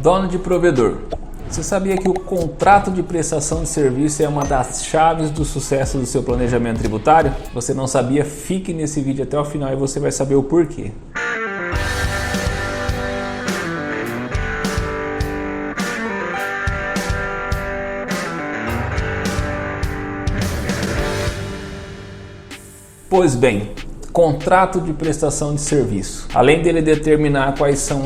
Dono de provedor. Você sabia que o contrato de prestação de serviço é uma das chaves do sucesso do seu planejamento tributário? Você não sabia? Fique nesse vídeo até o final e você vai saber o porquê. Pois bem, contrato de prestação de serviço. Além dele determinar quais são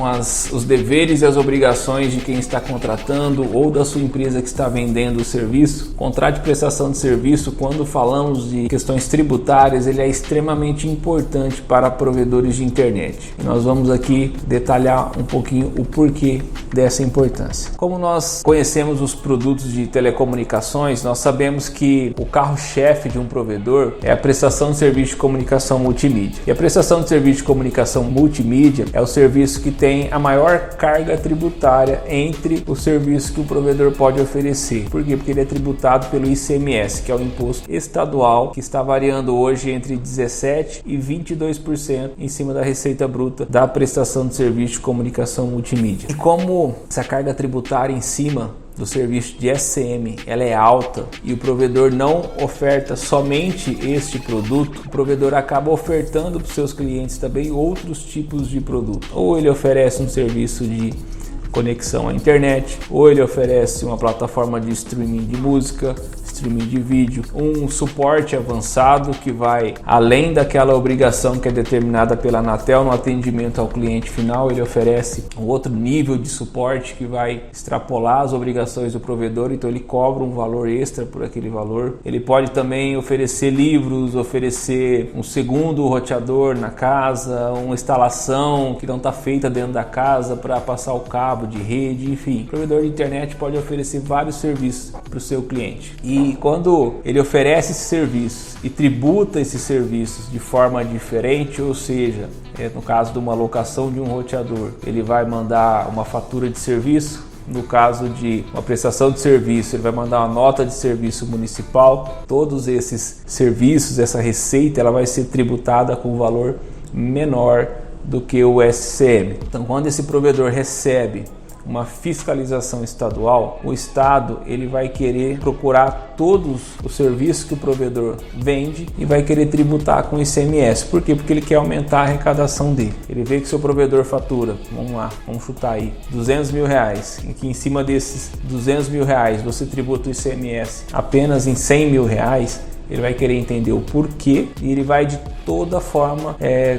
os deveres e as obrigações de quem está contratando ou da sua empresa que está vendendo o serviço, contrato de prestação de serviço, quando falamos de questões tributárias, ele é extremamente importante para provedores de internet. E nós vamos aqui detalhar um pouquinho o porquê dessa importância. Como nós conhecemos os produtos de telecomunicações, nós sabemos que o carro-chefe de um provedor é a prestação de serviço de comunicação multimídia. E a prestação de serviço de comunicação multimídia é o serviço que tem a maior carga tributária entre os serviços que o provedor pode oferecer. Por quê? Porque ele é tributado pelo ICMS, que é o imposto estadual, que está variando hoje entre 17% e 22% em cima da receita bruta da prestação de serviço de comunicação multimídia. E como essa carga tributária em cima do serviço de SCM ela é alta e o provedor não oferta somente este produto, o provedor acaba ofertando para os seus clientes também outros tipos de produto. Ou ele oferece um serviço de conexão à internet, ou ele oferece uma plataforma de streaming de música, streaming de vídeo, um suporte avançado que vai além daquela obrigação que é determinada pela Anatel no atendimento ao cliente final. Ele oferece um outro nível de suporte que vai extrapolar as obrigações do provedor, então ele cobra um valor extra por aquele valor. Ele pode também oferecer livros, oferecer um segundo roteador na casa, uma instalação que não está feita dentro da casa para passar o cabo de rede, enfim. O provedor de internet pode oferecer vários serviços para o seu cliente. E quando ele oferece esses serviços e tributa esses serviços de forma diferente, ou seja, no caso de uma locação de um roteador, ele vai mandar uma fatura de serviço. No caso de uma prestação de serviço, ele vai mandar uma nota de serviço municipal. Todos esses serviços, essa receita, ela vai ser tributada com um valor menor do que o SCM. Então, quando esse provedor recebe uma fiscalização estadual, o Estado ele vai querer procurar todos os serviços que o provedor vende e vai querer tributar com ICMS. Por quê? Porque ele quer aumentar a arrecadação dele. Ele vê que seu provedor fatura, vamos chutar aí, R$200 mil, e que em cima desses R$200 mil você tributa o ICMS apenas em R$100 mil, ele vai querer entender o porquê e ele vai de toda forma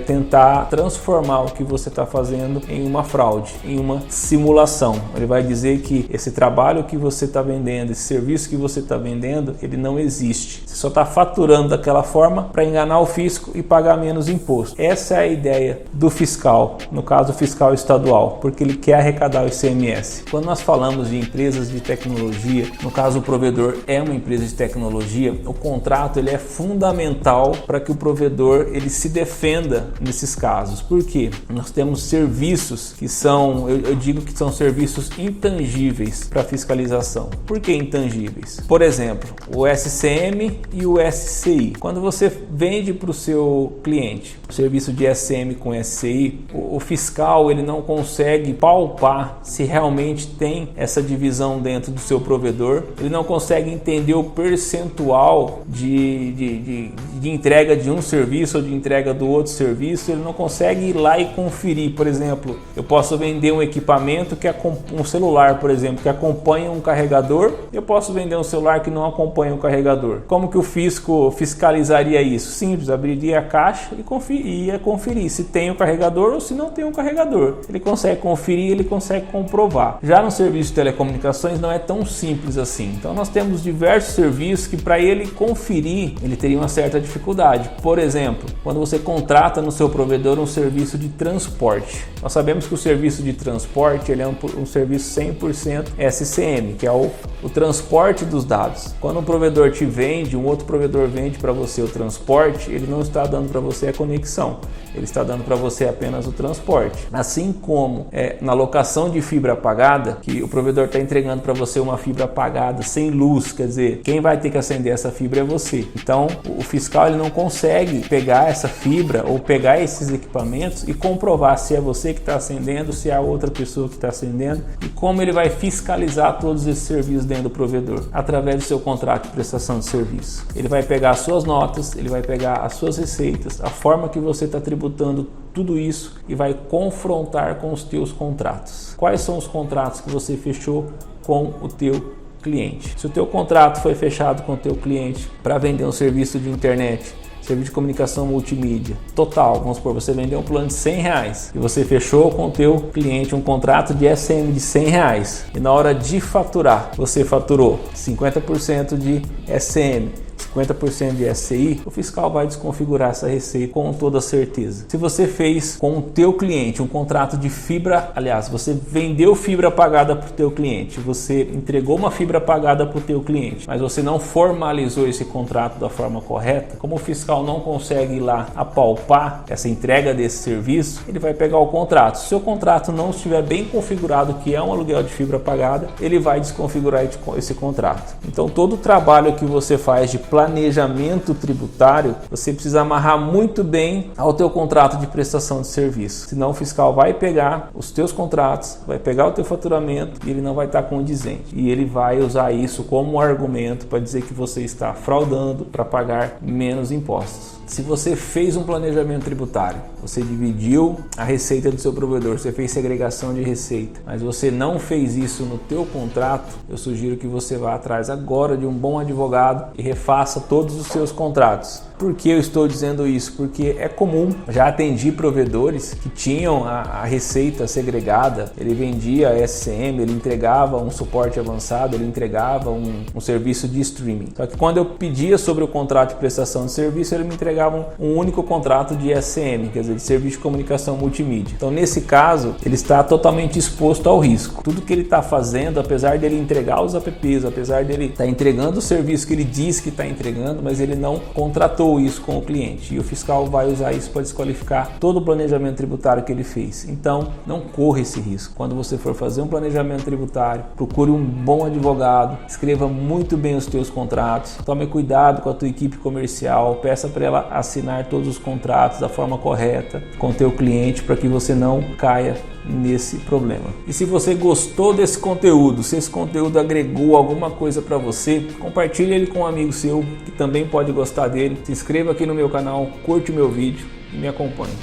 tentar transformar o que você está fazendo em uma fraude, em uma simulação. Ele vai dizer que esse trabalho que você está vendendo, esse serviço que você está vendendo, ele não existe. Você só está faturando daquela forma para enganar o fisco e pagar menos imposto. Essa é a ideia do fiscal, no caso o fiscal estadual, porque ele quer arrecadar o ICMS. Quando nós falamos de empresas de tecnologia, no caso o provedor é uma empresa de tecnologia, o contrato ele é fundamental para que o provedor ele se defenda nesses casos. Por quê? Nós temos serviços que são, eu digo que são serviços intangíveis para fiscalização. Por que intangíveis? Por exemplo, o SCM e o SCI. Quando você vende para o seu cliente o serviço de SCM com SCI, o fiscal ele não consegue palpar se realmente tem essa divisão dentro do seu provedor, ele não consegue entender o percentual de entrega de um serviço ou de entrega do outro serviço, ele não consegue ir lá e conferir. Por exemplo, eu posso vender um equipamento que um celular, por exemplo, que acompanha um carregador, eu posso vender um celular que não acompanha um carregador. Como que o fisco fiscalizaria isso? Simples, abriria a caixa e ia conferir se tem o carregador ou se não tem o carregador. Ele consegue conferir, ele consegue comprovar. Já no serviço de telecomunicações não é tão simples assim. Então nós temos diversos serviços que para ele conferir ele teria uma certa dificuldade. Por exemplo, quando você contrata no seu provedor um serviço de transporte. Nós sabemos que o serviço de transporte ele é um serviço 100% SCM, que é o transporte dos dados. Quando um provedor te vende, um outro provedor vende para você o transporte, ele não está dando para você a conexão, ele está dando para você apenas o transporte. Assim como na locação de fibra apagada, que o provedor está entregando para você uma fibra apagada sem luz, quer dizer, quem vai ter que acender essa fibra é você. Então o fiscal ele não consegue pegar essa fibra ou pegar esses equipamentos e comprovar se é você que está acendendo, se é a outra pessoa que está acendendo, e como ele vai fiscalizar todos esses serviços dentro do provedor, através do seu contrato de prestação de serviço. Ele vai pegar as suas notas, ele vai pegar as suas receitas, a forma que você está tributando tudo isso e vai confrontar com os teus contratos. Quais são os contratos que você fechou com o teu cliente? Se o teu contrato foi fechado com o teu cliente para vender um serviço de internet, serviço de comunicação multimídia total, vamos supor, você vendeu um plano de R$100 e você fechou com o teu cliente um contrato de SM de R$100 e na hora de faturar, você faturou 50% de SM, 50% de SCI, o fiscal vai desconfigurar essa receita com toda certeza. Se você fez com o teu cliente um contrato de fibra, aliás, você vendeu fibra pagada para o teu cliente, você entregou uma fibra pagada para o teu cliente, mas você não formalizou esse contrato da forma correta, como o fiscal não consegue ir lá apalpar essa entrega desse serviço, ele vai pegar o contrato. Se o seu contrato não estiver bem configurado, que é um aluguel de fibra pagada, ele vai desconfigurar esse contrato. Então todo o trabalho que você faz de planejamento tributário, você precisa amarrar muito bem ao teu contrato de prestação de serviço. Senão o fiscal vai pegar os teus contratos, vai pegar o teu faturamento e ele não vai estar condizente. E ele vai usar isso como argumento para dizer que você está fraudando para pagar menos impostos. Se você fez um planejamento tributário, você dividiu a receita do seu provedor, você fez segregação de receita, mas você não fez isso no teu contrato, eu sugiro que você vá atrás agora de um bom advogado e refaça todos os seus contratos. Por que eu estou dizendo isso? Porque é comum, já atendi provedores que tinham a receita segregada, ele vendia SCM, ele entregava um suporte avançado, ele entregava um serviço de streaming. Só que quando eu pedia sobre o contrato de prestação de serviço, ele me entregava um único contrato de SCM, quer dizer, de serviço de comunicação multimídia. Então, nesse caso, ele está totalmente exposto ao risco. Tudo que ele está fazendo, apesar dele entregar os apps, apesar dele estar entregando o serviço que ele diz que está entregando, mas ele não contratou isso com o cliente e o fiscal vai usar isso para desqualificar todo o planejamento tributário que ele fez. Então, não corra esse risco. Quando você for fazer um planejamento tributário, procure um bom advogado, escreva muito bem os teus contratos, tome cuidado com a tua equipe comercial, peça para ela assinar todos os contratos da forma correta com o teu cliente para que você não caia nesse problema. E se você gostou desse conteúdo, se esse conteúdo agregou alguma coisa para você, compartilhe ele com um amigo seu que também pode gostar dele. Se inscreva aqui no meu canal, curte o meu vídeo e me acompanhe.